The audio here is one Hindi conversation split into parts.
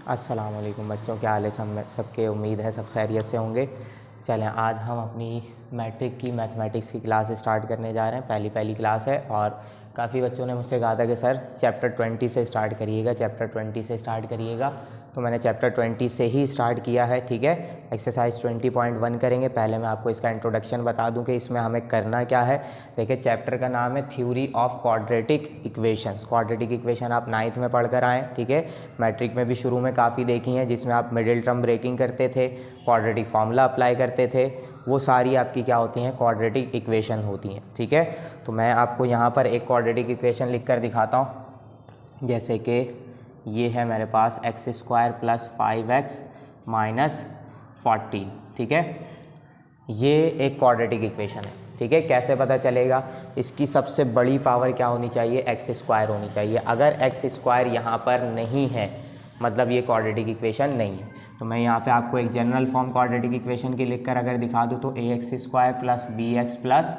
अस्सलाम वालेकुम बच्चों, क्या हाल है? सबके उम्मीद है सब खैरियत से होंगे। चलें, आज हम अपनी मैट्रिक की मैथमेटिक्स की क्लास स्टार्ट करने जा रहे हैं। पहली क्लास है और काफ़ी बच्चों ने मुझसे कहा था कि सर चैप्टर 20 से स्टार्ट करिएगा, चैप्टर 20 से स्टार्ट करिएगा। तो मैंने चैप्टर 20 से ही स्टार्ट किया है। ठीक है, एक्सरसाइज 20.1 करेंगे। पहले मैं आपको इसका इंट्रोडक्शन बता दूं कि इसमें हमें करना क्या है। देखिए, चैप्टर का नाम है theory of quadratic equations. Quadratic equation आप 9th में पढ़ कर आएँ। ठीक है, मैट्रिक में भी शुरू में काफ़ी देखी हैं, जिसमें आप मिडिल टर्म ब्रेकिंग करते थे, क्वाड्रेटिक फार्मूला अप्लाई करते थे। वो सारी आपकी क्या होती हैं? क्वाड्रेटिक इक्वेशन होती हैं। ठीक है, तो मैं आपको यहाँ पर एक क्वाड्रेटिक इक्वेशन लिख कर दिखाता हूँ। जैसे कि ये है मेरे पास x² + 5x - 14। ठीक है, ये एक क्वाड्रेटिक इक्वेशन है। ठीक है, कैसे पता चलेगा? इसकी सबसे बड़ी पावर क्या होनी चाहिए? x² होनी चाहिए। अगर x² यहाँ पर नहीं है मतलब ये क्वाड्रेटिक इक्वेशन नहीं है। तो मैं यहाँ पे आपको एक जनरल फॉर्म क्वाड्रेटिक इक्वेशन की लिख कर अगर दिखा दूँ तो ax² + bx +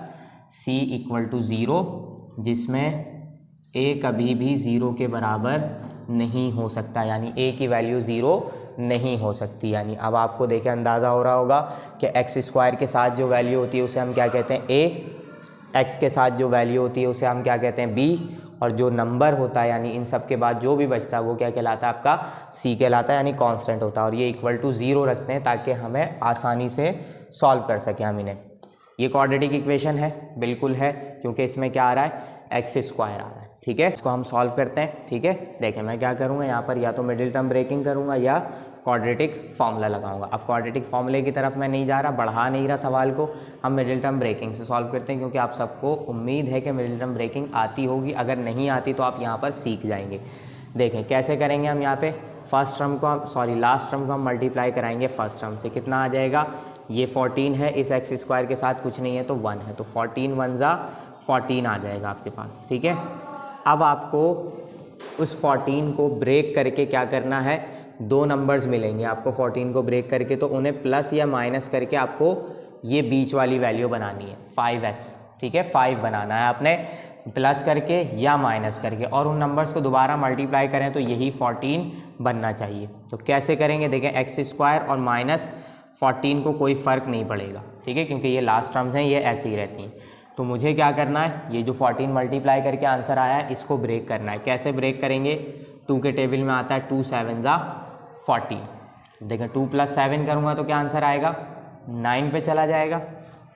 c = 0, जिसमें a कभी भी 0 के बराबर नहीं हो सकता, यानी a की वैल्यू 0 नहीं हो सकती। यानी अब आपको देखे अंदाज़ा हो रहा होगा कि x² के साथ जो वैल्यू होती है उसे हम क्या कहते हैं? a। x के साथ जो वैल्यू होती है उसे हम क्या कहते हैं? b। और जो नंबर होता है यानी इन सब के बाद जो भी बचता है वो क्या कहलाता है? आपका c कहलाता है, यानी कांस्टेंट होता है। और ये = 0 रखते हैं ताकि हमें आसानी से सॉल्व कर सकें हम इन्हें। ये क्वाड्रेटिक इक्वेशन है, बिल्कुल है, क्योंकि इसमें क्या आ रहा है? x² आ रहा है। ठीक है, इसको हम सॉल्व करते हैं। ठीक है, देखें मैं क्या करूँगा यहाँ पर, या तो मिडिल टर्म ब्रेकिंग करूँगा या क्वाड्रेटिक फार्मूला लगाऊंगा। अब क्वाड्रेटिक फार्मूले की तरफ मैं नहीं जा रहा, बढ़ा नहीं रहा सवाल को, हम मिडिल टर्म ब्रेकिंग से सॉल्व करते हैं, क्योंकि आप सबको उम्मीद है कि मिडिल टर्म ब्रेकिंग आती होगी। अगर नहीं आती तो आप यहाँ पर सीख जाएंगे। देखें कैसे करेंगे हम यहाँ पे। लास्ट टर्म को हम मल्टीप्लाई कराएंगे फर्स्ट टर्म से। कितना आ जाएगा? ये 14 है, इस x² के साथ कुछ नहीं है तो 1 है, तो 14 × 1 = 14 आ जाएगा आपके पास। ठीक है, अब आपको उस 14 को ब्रेक करके क्या करना है? दो नंबर्स मिलेंगे आपको 14 को ब्रेक करके, तो उन्हें प्लस या माइनस करके आपको ये बीच वाली वैल्यू बनानी है 5x। ठीक है, 5 बनाना है आपने, प्लस करके या माइनस करके, और उन नंबर्स को दोबारा मल्टीप्लाई करें तो यही 14 बनना चाहिए। तो कैसे करेंगे? देखें, x² और -14 को कोई फ़र्क नहीं पड़ेगा। ठीक है, क्योंकि ये लास्ट टर्म्स हैं, ये ऐसे ही रहती हैं। तो मुझे क्या करना है? ये जो 14 मल्टीप्लाई करके आंसर आया है इसको ब्रेक करना है। कैसे ब्रेक करेंगे? 2 के टेबल में आता है 2 × 7 = 40। देखें, 2 + 7 करूँगा तो क्या आंसर आएगा? 9 पे चला जाएगा।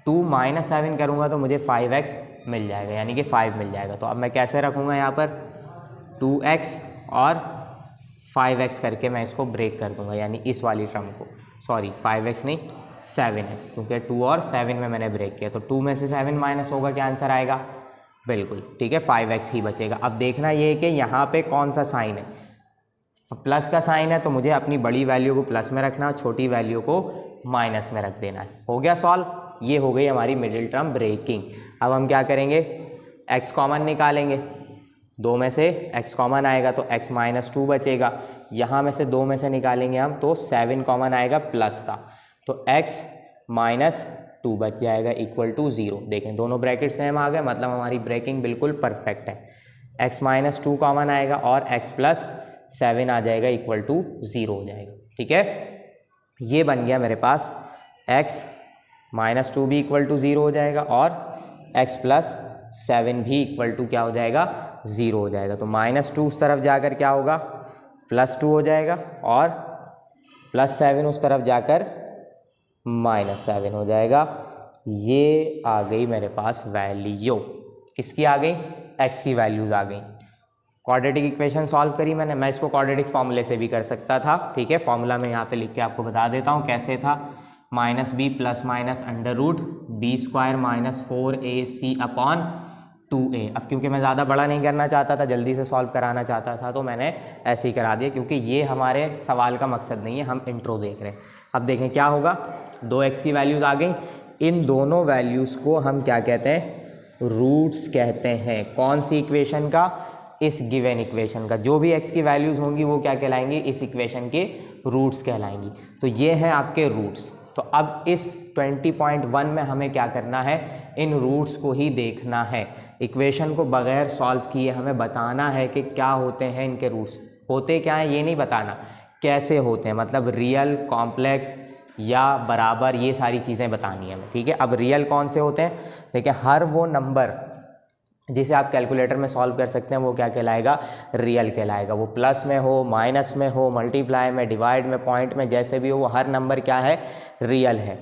2 - 7 करूँगा तो मुझे 5x मिल जाएगा, यानी कि 5 मिल जाएगा। तो अब मैं कैसे रखूँगा यहाँ पर? 2x और 5x करके मैं इसको ब्रेक कर दूँगा, यानी इस वाली टर्म को। 5x नहीं, 7x, क्योंकि 2 और 7 में मैंने ब्रेक किया। तो 2 में से 7 माइनस होगा, क्या आंसर आएगा? बिल्कुल ठीक है, 5x ही बचेगा। अब देखना ये है कि यहाँ पे कौन सा साइन है? प्लस का साइन है, तो मुझे अपनी बड़ी वैल्यू को प्लस में रखना, छोटी वैल्यू को माइनस में रख देना है। हो गया सॉल्व। ये हो गई हमारी मिडिल टर्म ब्रेकिंग। अब हम क्या करेंगे? x कॉमन निकालेंगे। 2 में से x कॉमन आएगा तो x - 2 बचेगा। यहाँ में से 2 में से निकालेंगे हम तो 7 कॉमन आएगा प्लस का, तो x - 2 बच जाएगा = 0। देखें, दोनों ब्रैकेट सेम आ गए, मतलब हमारी ब्रेकिंग बिल्कुल परफेक्ट है। x - 2 कॉमन आएगा और x + 7 आ जाएगा = 0 हो जाएगा। ठीक है, ये बन गया मेरे पास। x - 2 भी = 0 हो जाएगा और x + 7 भी क्या हो जाएगा? 0 हो जाएगा। तो -2 उस तरफ जाकर क्या होगा? +2 हो जाएगा, और +7 उस तरफ जाकर -7 हो जाएगा। ये आ गई मेरे पास वैल्यू। किसकी आ गई? x की वैल्यूज़ आ गई। क्वाड्रेटिक इक्वेशन सॉल्व करी मैंने। मैं इसको क्वाड्रेटिक फार्मूले से भी कर सकता था। ठीक है, फार्मूला मैं यहाँ पे लिख के आपको बता देता हूँ कैसे था। -b ± √b² - 4ac/2a। अब क्योंकि मैं ज़्यादा बड़ा नहीं करना चाहता था, जल्दी से सॉल्व कराना चाहता था, तो मैंने ऐसे ही करा दिया, क्योंकि ये हमारे सवाल का मकसद नहीं है, हम इंट्रो देख रहे हैं। अब देखें क्या होगा। 2x की वैल्यूज़ आ गई। इन दोनों वैल्यूज़ को हम क्या कहते हैं? रूट्स कहते हैं। कौन सी इक्वेशन का? इस गिवन इक्वेशन का। जो भी x की वैल्यूज़ होंगी वो क्या कहलाएंगी? इस इक्वेशन के रूट्स कहलाएंगी। तो ये हैं आपके रूट्स। तो अब इस 20.1 में हमें क्या करना है? इन रूट्स को ही देखना है। इक्वेशन को बगैर सॉल्व किए हमें बताना है कि क्या होते हैं इनके रूट्स। होते क्या हैं ये नहीं बताना, कैसे होते हैं, मतलब रियल, कॉम्प्लेक्स या बराबर, ये सारी चीज़ें बतानी है हमें, ठीक है। अब रियल कौन से होते हैं, देखिए हर वो नंबर जिसे आप कैलकुलेटर में सॉल्व कर सकते हैं वो क्या कहलाएगा, रियल कहलाएगा। वो प्लस में हो, माइनस में हो, मल्टीप्लाई में, डिवाइड में, पॉइंट में, जैसे भी हो, वो हर नंबर क्या है, रियल है।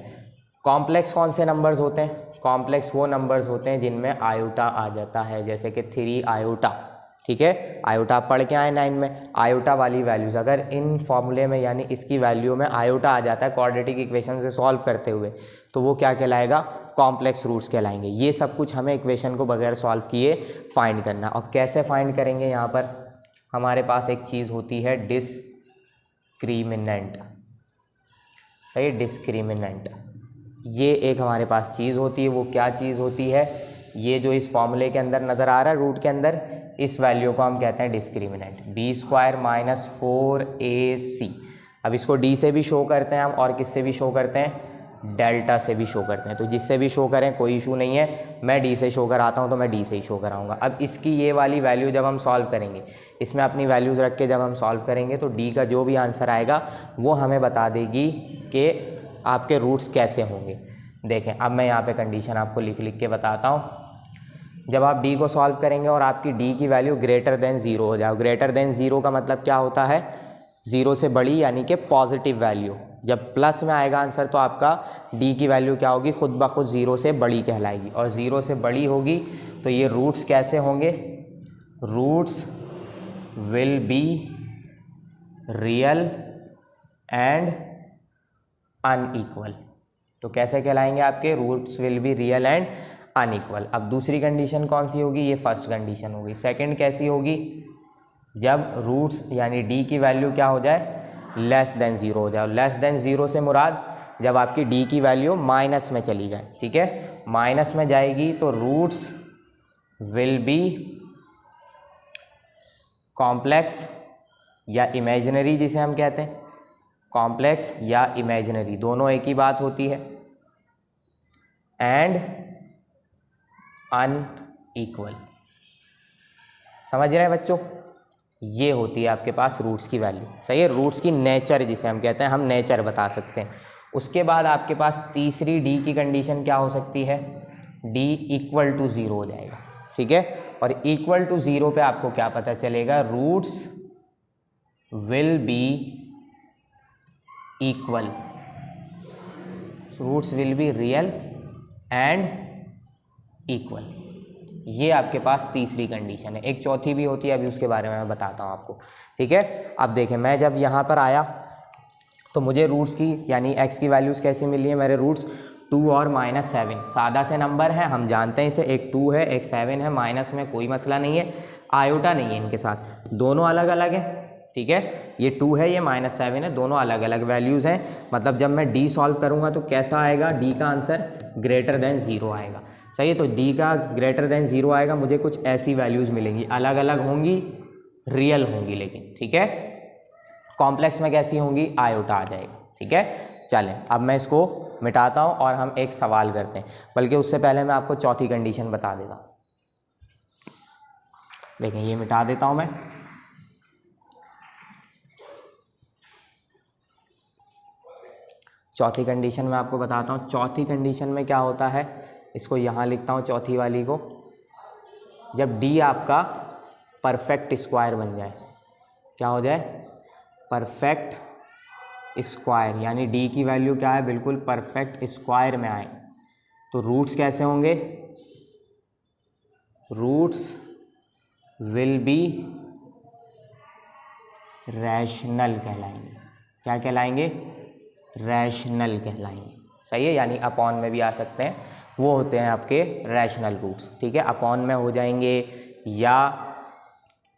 कॉम्प्लेक्स कौन से नंबर्स होते हैं, कॉम्प्लेक्स वो नंबर्स होते हैं जिनमें आयोटा आ जाता है, जैसे कि 3 आयोटा, ठीक है। आयोटा आप पढ़ के आए 9 में, आयोटा वाली वैल्यूज़ अगर इन फॉर्मूले में यानी इसकी वैल्यू में आयोटा आ जाता है क्वाड्रेटिक इक्वेशन से सॉल्व करते हुए, तो वो क्या कहलाएगा, कॉम्प्लेक्स रूट्स कहलाएंगे। ये सब कुछ हमें इक्वेशन को बगैर सॉल्व किए फाइंड करना। और कैसे फाइंड करेंगे, यहाँ पर हमारे पास एक चीज़ होती है डिस्क्रिमिनेंट, सही, डिस्क्रिमिनेंट, ये एक हमारे पास चीज़ होती है। वो क्या चीज़ होती है, ये जो इस फॉर्मूले के अंदर नज़र आ रहा है रूट के अंदर, इस वैल्यू को हम कहते हैं डिस्क्रिमिनेंट, b² - 4ac। अब इसको d से भी शो करते हैं हम, और किससे भी शो करते हैं, डेल्टा से भी शो करते हैं। तो जिससे भी शो करें कोई इशू नहीं है, मैं d से शो कराता हूँ तो मैं d से ही शो कराऊंगा। अब इसकी ये वाली वैल्यू जब हम सॉल्व करेंगे, इसमें अपनी वैल्यूज़ रख के जब हम सॉल्व करेंगे, तो d का जो भी आंसर आएगा वो हमें बता देगी कि आपके रूट्स कैसे होंगे। देखें, अब मैं यहाँ पे कंडीशन आपको लिख के बताता हूँ। जब आप d को सॉल्व करेंगे और आपकी d की वैल्यू ग्रेटर देन 0 हो जाए, ग्रेटर देन 0 का मतलब क्या होता है, 0 से बड़ी, यानी कि पॉजिटिव वैल्यू। जब प्लस में आएगा आंसर तो आपका d की वैल्यू क्या होगी, खुद ब खुद 0 से बड़ी कहलाएगी, और 0 से बड़ी होगी तो ये रूट्स कैसे होंगे, roots will be real and unequal. तो कैसे कहलाएंगे आपके, roots will be real and unequal. अब दूसरी कंडीशन कौन सी होगी, ये फर्स्ट कंडीशन होगी। सेकंड कैसी होगी, जब रूट्स यानी d की वैल्यू क्या हो जाए, लेस देन 0 हो जाए। लेस देन 0 से मुराद जब आपकी d की वैल्यू माइनस में चली जाए, ठीक है, माइनस में जाएगी तो रूट्स विल बी कॉम्प्लेक्स या इमेजिनरी, जिसे हम कहते हैं कॉम्प्लेक्स या इमेजिनरी, दोनों एक ही बात होती है, एंड अनइक्वल। समझ रहे हैं बच्चों, ये होती है आपके पास रूट्स की वैल्यू, सही है, रूट्स की नेचर जिसे हम कहते हैं, हम नेचर बता सकते हैं। उसके बाद आपके पास तीसरी d की कंडीशन क्या हो सकती है, d = 0 हो जाएगा, ठीक है। और इक्वल टू 0 पे आपको क्या पता चलेगा, roots will be equal, roots will be real and equal. ये आपके पास तीसरी कंडीशन है। एक चौथी भी होती है, अभी उसके बारे में मैं बताता हूँ आपको, ठीक है। अब देखें, मैं जब यहाँ पर आया तो मुझे रूट्स की यानी x की वैल्यूज़ कैसी मिली है, मेरे रूट्स 2 और -7, सादा से नंबर है, हम जानते हैं इसे, एक 2 है एक 7 है, माइनस में कोई मसला नहीं है, आयोटा नहीं है इनके साथ, दोनों अलग अलग है, ठीक है। ये 2 है, ये -7 है, दोनों अलग अलग वैल्यूज़ हैं। मतलब जब मैं d सॉल्व करूँगा तो कैसा आएगा, d का आंसर ग्रेटर देन 0 आएगा, सही है। तो d का ग्रेटर देन 0 आएगा, मुझे कुछ ऐसी वैल्यूज़ मिलेंगी, अलग अलग होंगी, रियल होंगी, लेकिन ठीक है। कॉम्प्लेक्स में कैसी होंगी, आयोटा आ जाएगा, ठीक है। चलें, अब मैं इसको मिटाता हूँ और हम एक सवाल करते हैं, बल्कि उससे पहले मैं आपको चौथी कंडीशन बता देता हूँ। देखें, ये मिटा देता हूँ मैं, चौथी कंडीशन में आपको बताता हूँ। चौथी कंडीशन में क्या होता है, इसको यहाँ लिखता हूँ चौथी वाली को, जब d आपका परफेक्ट स्क्वायर बन जाए, क्या हो जाए, परफेक्ट स्क्वायर, यानी d की वैल्यू क्या है, बिल्कुल परफेक्ट स्क्वायर में आए, तो रूट्स कैसे होंगे, रूट्स विल बी रैशनल कहलाएंगे। क्या कहलाएंगे, रैशनल कहलाएंगे, सही है। यानी अपॉन में भी आ सकते हैं, वो होते हैं आपके रैशनल रूट्स, ठीक है। अपॉन में हो जाएंगे, या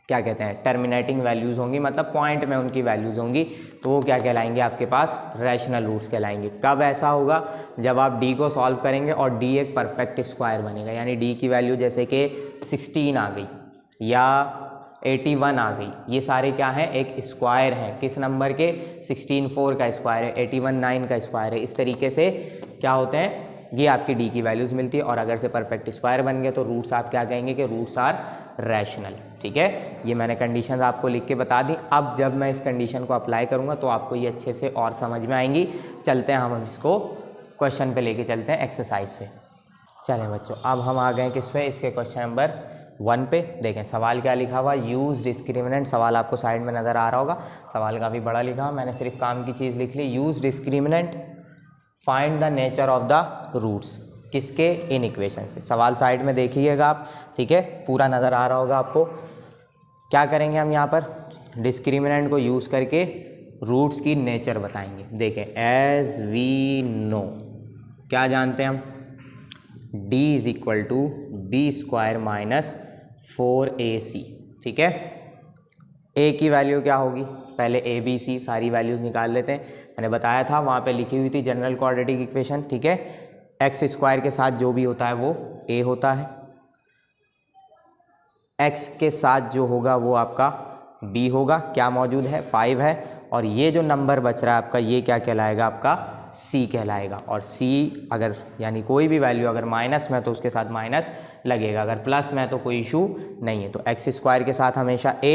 क्या कहते हैं, टर्मिनेटिंग वैल्यूज़ होंगी, मतलब पॉइंट में उनकी वैल्यूज़ होंगी, तो वो क्या कहलाएंगे, आपके पास रैशनल रूट्स कहलाएंगे। कब ऐसा होगा, जब आप d को सॉल्व करेंगे और d एक परफेक्ट स्क्वायर बनेगा, यानी d की वैल्यू जैसे कि 16 आ गई या 81 आ गई, ये सारे क्या हैं, एक स्क्वायर हैं, किस नंबर के, 16 4 का स्क्वायर है, 81 9 का स्क्वायर है। इस तरीके से क्या होते हैं, ये आपकी d की वैल्यूज़ मिलती है। और अगर से परफेक्ट स्क्वायर बन गए तो रूट्स आप क्या कहेंगे कि रूट्स आर रैशनल, ठीक है, ये मैंने कंडीशंस आपको लिख के बता दी। अब जब मैं इस कंडीशन को अप्लाई करूँगा तो आपको ये अच्छे से और समझ में आएंगी। चलते हैं हम इसको क्वेश्चन पे लेके चलते हैं, एक्सरसाइज पे। चलें बच्चों, अब हम आ गए किस पे, इसके क्वेश्चन नंबर 1 पे। देखें सवाल क्या लिखा हुआ, यूज़ डिस्क्रिमिनेंट। सवाल आपको साइड में नज़र आ रहा होगा, सवाल काफ़ी बड़ा लिखा हुआ, मैंने सिर्फ काम की चीज़ लिख ली। Use discriminant find the nature of the roots, किसके, इन इक्वेशन से। सवाल साइड में देखिएगा आप, ठीक है, पूरा नज़र आ रहा होगा आपको। क्या करेंगे हम यहाँ पर, डिस्क्रिमिनेंट को यूज़ करके रूट्स की नेचर बताएंगे। देखें एज वी नो, क्या जानते हैं हम, d is equal to B square minus 4ac, ठीक है। a की वैल्यू क्या होगी, पहले a b c सारी वैल्यूज निकाल लेते हैं। मैंने बताया था वहाँ पे लिखी हुई थी जनरल क्वाड्रेटिक इक्वेशन, ठीक है। x स्क्वायर के साथ जो भी होता है वो a होता है, x के साथ जो होगा वो आपका b होगा। क्या मौजूद है, 5 है, और ये जो नंबर बच रहा है आपका ये क्या कहलाएगा, आपका c कहलाएगा। और c अगर यानी कोई भी वैल्यू अगर माइनस में तो उसके साथ माइनस लगेगा, अगर प्लस में तो कोई इशू नहीं है। तो एक्स स्क्वायर के साथ हमेशा a,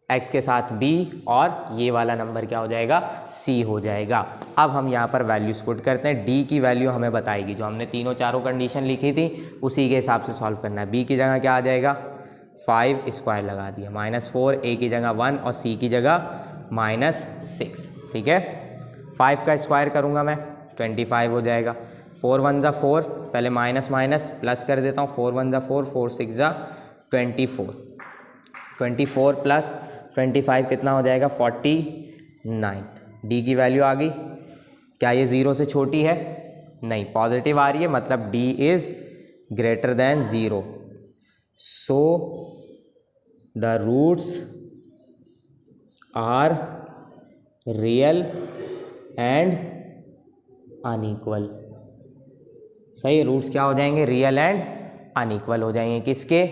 x के साथ b, और ये वाला नंबर क्या हो जाएगा, c हो जाएगा। अब हम यहाँ पर वैल्यूज पुट करते हैं। d की वैल्यू हमें बताएगी, जो हमने तीनों चारों कंडीशन लिखी थी उसी के हिसाब से सॉल्व करना है। b की जगह क्या आ जाएगा, 5 स्क्वायर लगा दिया, -4, a की जगह 1 और c की जगह -6, ठीक है। 5 का स्क्वायर करूँगा मैं 25 हो जाएगा। 4 1 ज़ा 4, पहले माइनस माइनस प्लस कर देता हूँ, 4 1 ज़ा 4, 4 6 ज़ा 24, 24 प्लस 25 कितना हो जाएगा, 49। डी की वैल्यू आ गई, क्या ये 0 से छोटी है, नहीं, पॉजिटिव आ रही है, मतलब D is greater than 0। So the roots are real and unequal. सही, रूट्स क्या हो जाएंगे, रियल एंड अनइक्वल हो जाएंगे, किसके,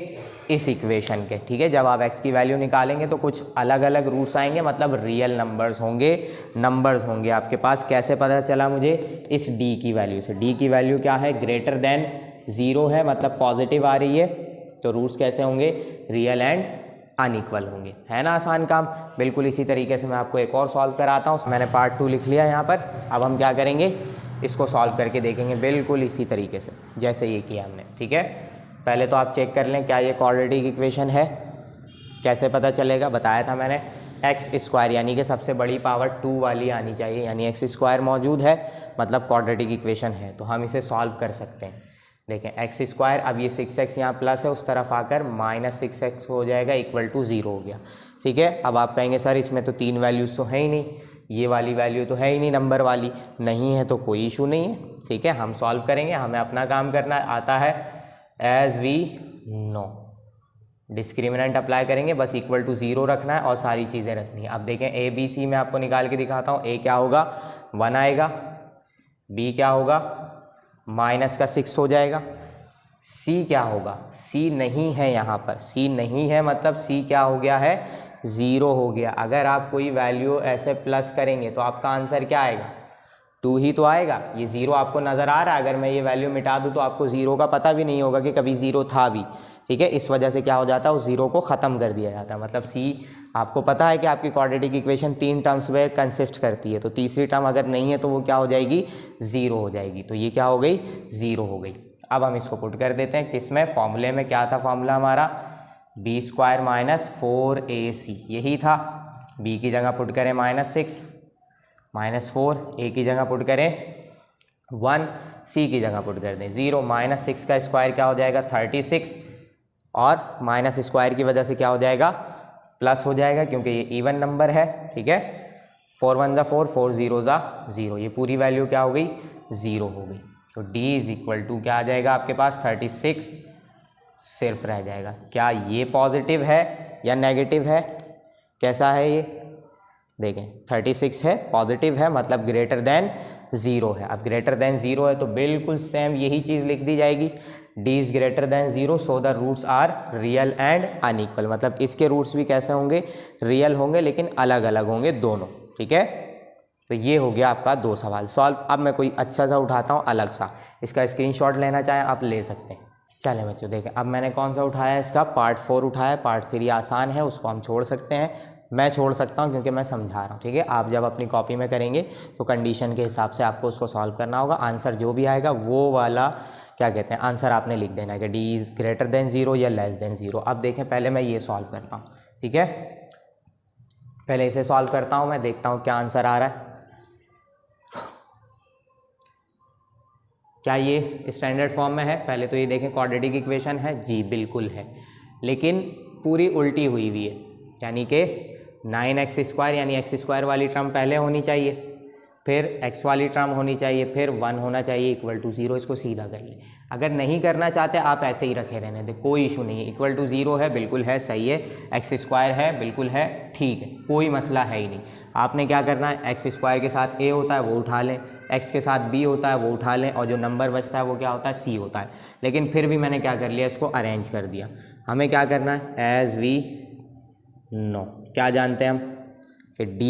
इस इक्वेशन के, ठीक है। जब आप x की वैल्यू निकालेंगे तो कुछ अलग अलग रूट्स आएंगे, मतलब रियल नंबर्स होंगे आपके पास। कैसे पता चला मुझे, इस d की वैल्यू से। d की वैल्यू क्या है, ग्रेटर देन 0 है, मतलब पॉजिटिव आ रही है, तो रूट्स कैसे होंगे, रियल एंड अनइक्वल होंगे। है ना आसान काम। बिल्कुल इसी तरीके से मैं आपको एक और सॉल्व कराता हूँ। मैंने पार्ट 2 लिख लिया यहाँ पर। अब हम क्या करेंगे, इसको सॉल्व करके देखेंगे बिल्कुल इसी तरीके से जैसे ये किया हमने, ठीक है। पहले तो आप चेक कर लें क्या ये क्वाड्रेटिक इक्वेशन है। कैसे पता चलेगा, बताया था मैंने, एक्स स्क्वायर यानी कि सबसे बड़ी पावर 2 वाली आनी चाहिए, यानी एक्स स्क्वायर मौजूद है मतलब क्वाड्रेटिक इक्वेशन है, तो हम इसे सॉल्व कर सकते हैं। देखें एक्स स्क्वायर, अब ये 6x यहाँ प्लस है, उस तरफ आकर -6x हो जाएगा, इक्वल टू 0 हो गया, ठीक है। अब आप कहेंगे सर इसमें तो 3 वैल्यूज़ तो है ही नहीं, ये वाली वैल्यू तो है ही नहीं नंबर वाली, नहीं है तो कोई इशू नहीं है, ठीक है। हम सॉल्व करेंगे, हमें अपना काम करना आता है। As we know, discriminant apply करेंगे, बस इक्वल टू 0 रखना है और सारी चीज़ें रखनी है। अब देखें ए बी सी में आपको निकाल के दिखाता हूँ। ए क्या होगा, 1 आएगा, बी क्या होगा, -6 हो जाएगा, सी क्या होगा, सी नहीं है यहाँ पर, सी नहीं है मतलब सी क्या हो गया है, 0 हो गया। अगर आप कोई वैल्यू ऐसे प्लस करेंगे तो आपका आंसर क्या आएगा, 2 ही तो आएगा। ये 0 आपको नज़र आ रहा है, अगर मैं ये वैल्यू मिटा दूँ तो आपको 0 का पता भी नहीं होगा कि कभी 0 था भी, ठीक है। इस वजह से क्या हो जाता है, उस 0 को ख़त्म कर दिया जाता है। मतलब सी, आपको पता है कि आपकी क्वाड्रेटिक इक्वेशन 3 टर्म्स में कंसिस्ट करती है, तो तीसरी टर्म अगर नहीं है तो वो क्या हो जाएगी, 0 हो जाएगी। तो ये क्या हो गई, 0 हो गई। अब हम इसको पुट कर देते हैं किसमें, फॉर्मूले में। क्या था फॉर्मूला हमारा, बी स्क्वायर माइनस 4ac, यही था। बी की जगह पुट करें -6, -4, ए की जगह पुट करें 1, सी की जगह पुट कर दें 0। -6 का स्क्वायर क्या हो जाएगा, 36, और माइनस स्क्वायर की वजह से क्या हो जाएगा, प्लस हो जाएगा, क्योंकि ये इवन नंबर है, ठीक है। 4 1 ज़ा 4, 4 0 ज़ा 0, ये पूरी वैल्यू क्या हो गई, 0 हो गई। तो d इज इक्वल टू क्या आ जाएगा आपके पास, 36 सिर्फ रह जाएगा। क्या ये पॉजिटिव है या नेगेटिव है, कैसा है ये, देखें 36 है, पॉजिटिव है, मतलब ग्रेटर देन 0 है। अब ग्रेटर देन 0 है तो बिल्कुल सेम यही चीज़ लिख दी जाएगी, d is greater than 0, so the roots are real and unequal. मतलब इसके रूट्स भी कैसे होंगे, रियल होंगे, लेकिन अलग अलग होंगे दोनों, ठीक है। तो ये हो गया आपका 2 सवाल सॉल्व। अब मैं कोई अच्छा सा उठाता हूँ अलग सा, इसका स्क्रीनशॉट लेना चाहें आप ले सकते हैं। चलें बच्चों देखें, अब मैंने कौन सा उठाया, इसका पार्ट 4 उठाया। पार्ट 3 आसान है, उसको हम छोड़ सकते हैं, मैं छोड़ सकता हूं क्योंकि मैं समझा रहा हूं, ठीक है। आप जब अपनी कॉपी में करेंगे तो कंडीशन के हिसाब से आपको उसको सॉल्व करना होगा। आंसर जो भी आएगा वो वाला क्या कहते हैं आंसर आपने लिख देना है कि डी इज़ ग्रेटर देन 0 या लेस देन 0। अब देखें, पहले मैं ये सॉल्व करता हूँ, ठीक है। पहले इसे सॉल्व करता हूँ, मैं देखता हूँ क्या आंसर आ रहा है। क्या ये स्टैंडर्ड फॉर्म में है? पहले तो ये देखें, क्वाड्रेटिक इक्वेशन है जी, बिल्कुल है, लेकिन पूरी उल्टी हुई हुई है, यानी कि 9x² यानी x² वाली टर्म पहले होनी चाहिए, फिर x वाली टर्म होनी चाहिए, फिर 1 होना चाहिए इक्वल टू 0। इसको सीधा कर ले। अगर नहीं करना चाहते आप ऐसे ही रखे रहने दें, कोई इशू नहीं है। इक्वल टू 0 है, बिल्कुल है, सही है। x² है, बिल्कुल है, ठीक है, कोई मसला है ही नहीं। आपने क्या करना है, x² के साथ a होता है वो उठा लें, x के साथ b होता है वो उठा लें, और जो नंबर बचता है वो क्या होता है, c होता है। लेकिन फिर भी मैंने क्या कर लिया, इसको अरेंज कर दिया। हमें क्या करना है, एज वी नो, क्या जानते हैं हम कि d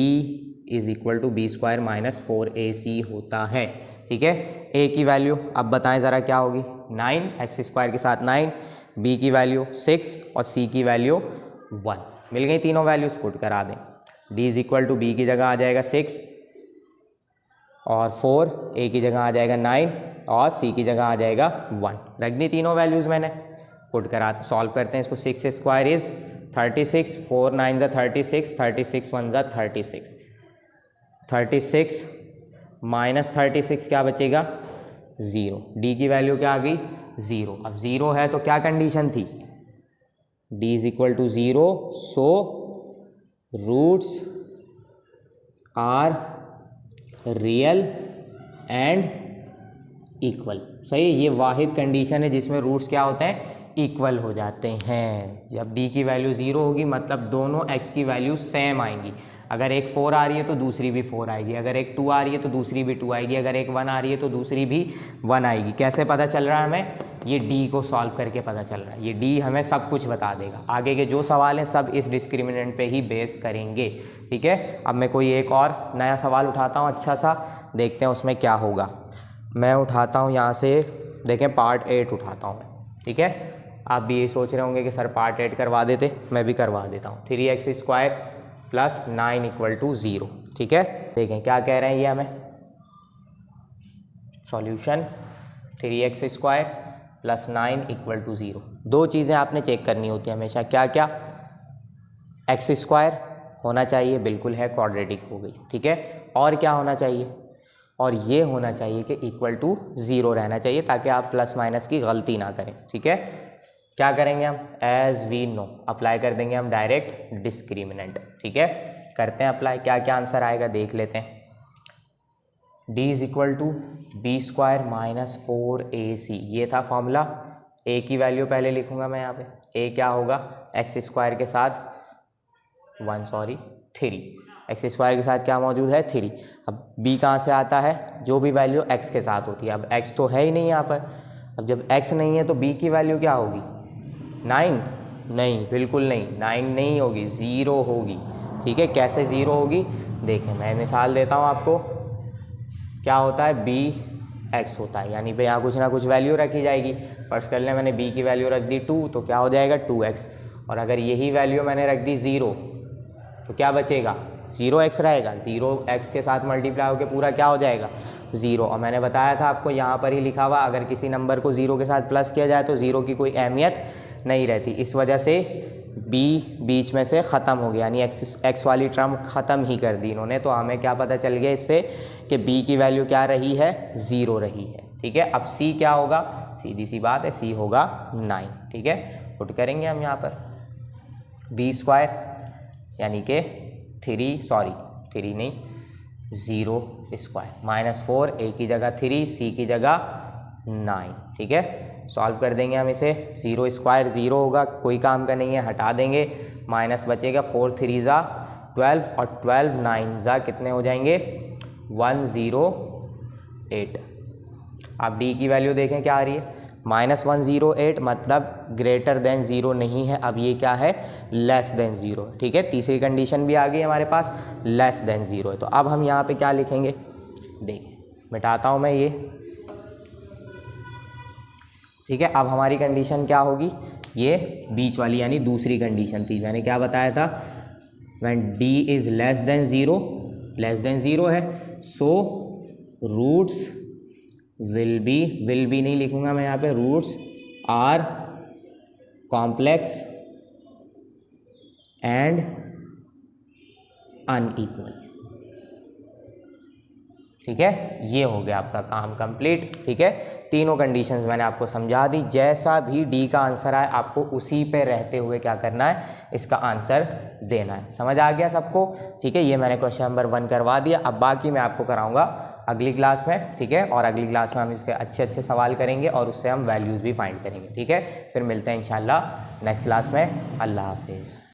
is equal to B square minus 4ac होता है, ठीक है। a की वैल्यू अब बताएं ज़रा क्या होगी, 9, x² के साथ 9, b की वैल्यू 6 और c की वैल्यू 1। मिल गई तीनों वैल्यूज, पुट करा दें। d is equal to b की जगह आ जाएगा 6 और 4, a की जगह आ जाएगा 9 और c की जगह आ जाएगा 1। रख दी तीनों वैल्यूज़ मैंने, पुट करा सॉल्व करते हैं इसको। 6² इज़ 36, 4 9 ज़ा 36, 36 1 ज़ा 36, 36 माइनस 36 क्या बचेगा, 0। d की वैल्यू क्या आ गई, 0। अब 0 है तो क्या कंडीशन थी, d is equal to 0, so roots are real and equal. सही, ये वाहिद कंडीशन है जिसमें रूट्स क्या होते हैं, इक्वल हो जाते हैं। जब d की वैल्यू 0 होगी मतलब दोनों x की वैल्यू सेम आएंगी। अगर एक 4 आ रही है तो दूसरी भी 4 आएगी, अगर एक 2 आ रही है तो दूसरी भी 2 आएगी, अगर एक 1 आ रही है तो दूसरी भी 1 आएगी। कैसे पता चल रहा है हमें, ये d को सॉल्व करके पता चल रहा है। ये d हमें सब कुछ बता देगा। आगे के जो सवाल हैं सब इस डिस्क्रिमिनेंट पे ही बेस करेंगे, ठीक है। अब मैं कोई एक और नया सवाल उठाता हूँ अच्छा सा, देखते हैं उसमें क्या होगा। मैं उठाता हूँ यहाँ से, देखें पार्ट 8 उठाता हूँ मैं, ठीक है। आप भी ये सोच रहे होंगे कि सर पार्ट 8 करवा देते, मैं भी करवा देता हूँ। 3x² प्लस 9 इक्वल टू 0, ठीक है। देखें क्या कह रहे हैं ये हमें, solution 3x² plus 9 equal to 0। दो चीज़ें आपने चेक करनी होती है हमेशा, क्या क्या, x² होना चाहिए, बिल्कुल है, क्वाड्रेटिक हो गई, ठीक है। और क्या होना चाहिए, और ये होना चाहिए कि इक्वल टू 0 रहना चाहिए, ताकि आप प्लस माइनस की गलती ना करें, ठीक है। क्या करेंगे हम, एज वी नो, अप्लाई कर देंगे हम डायरेक्ट डिस्क्रिमिनेंट, ठीक है। करते हैं अप्लाई, क्या क्या आंसर आएगा देख लेते हैं। d is equal to b² minus 4ac, ये था फॉर्मूला। a की वैल्यू पहले लिखूंगा मैं यहाँ पे, a क्या होगा, x² के साथ 3, x² के साथ क्या मौजूद है, 3। अब b कहाँ से आता है, जो भी वैल्यू x के साथ होती है। अब x तो है ही नहीं यहाँ पर, अब जब x नहीं है तो b की वैल्यू क्या होगी, 9, नहीं, बिल्कुल नहीं, 9 नहीं होगी, 0 होगी, ठीक है। कैसे 0 होगी, देखें मैं मिसाल देता हूँ आपको। क्या होता है, bx होता है, यानी पे यहाँ कुछ ना कुछ वैल्यू रखी जाएगी। फर्स्ट कर लें, मैंने b की वैल्यू रख दी 2, तो क्या हो जाएगा 2x, और अगर यही वैल्यू मैंने रख दी 0 तो क्या बचेगा, 0x रहेगा। 0x के साथ मल्टीप्लाई होकर पूरा क्या हो जाएगा, 0। और मैंने बताया था आपको, यहाँ पर ही लिखा हुआ, अगर किसी नंबर को 0 के साथ प्लस किया जाए तो 0 की कोई अहमियत नहीं रहती। इस वजह से b बीच में से ख़त्म हो गया, यानी x वाली टर्म ख़त्म ही कर दी इन्होंने। तो हमें क्या पता चल गया इससे कि b की वैल्यू क्या रही है, 0 रही है, ठीक है। अब c क्या होगा, सीधी सी बात है, c होगा 9, ठीक है। पुट करेंगे हम यहाँ पर b² यानी कि 3 नहीं 0² माइनस 4, a की जगह 3, c की जगह 9, ठीक है। सॉल्व कर देंगे हम इसे, 0² 0 होगा, कोई काम का नहीं है, हटा देंगे, माइनस बचेगा 4 3 ज़ा 12 और 12 9 ज़ा कितने हो जाएंगे, 108। आप d की वैल्यू देखें क्या आ रही है, -108, मतलब ग्रेटर देन 0 नहीं है। अब ये क्या है, लेस देन 0, ठीक है। तीसरी कंडीशन भी आ गई हमारे पास, लेस देन 0 है। तो अब हम यहाँ पे क्या लिखेंगे, देखिए मिटाता हूँ मैं ये, ठीक है, अब हमारी कंडीशन क्या होगी, ये बीच वाली यानी दूसरी कंडीशन थी, मैंने क्या बताया था, when d is less than zero है, सो रूट्स विल बी नहीं लिखूंगा मैं यहाँ पे, roots are complex and unequal. ठीक है, ये हो गया आपका काम कंप्लीट। ठीक है, तीनों कंडीशंस मैंने आपको समझा दी, जैसा भी डी का आंसर आए आपको उसी पे रहते हुए क्या करना है, इसका आंसर देना है। समझ आ गया सबको? ठीक है, ये मैंने क्वेश्चन नंबर 1 करवा दिया, अब बाकी मैं आपको कराऊंगा अगली क्लास में। ठीक है, और अगली क्लास में हम इसके अच्छे अच्छे सवाल करेंगे और उससे हम वैल्यूज़ भी फाइंड करेंगे। ठीक है, फिर मिलते हैं इंशाल्लाह नेक्स्ट क्लास में। अल्लाह हाफिज़।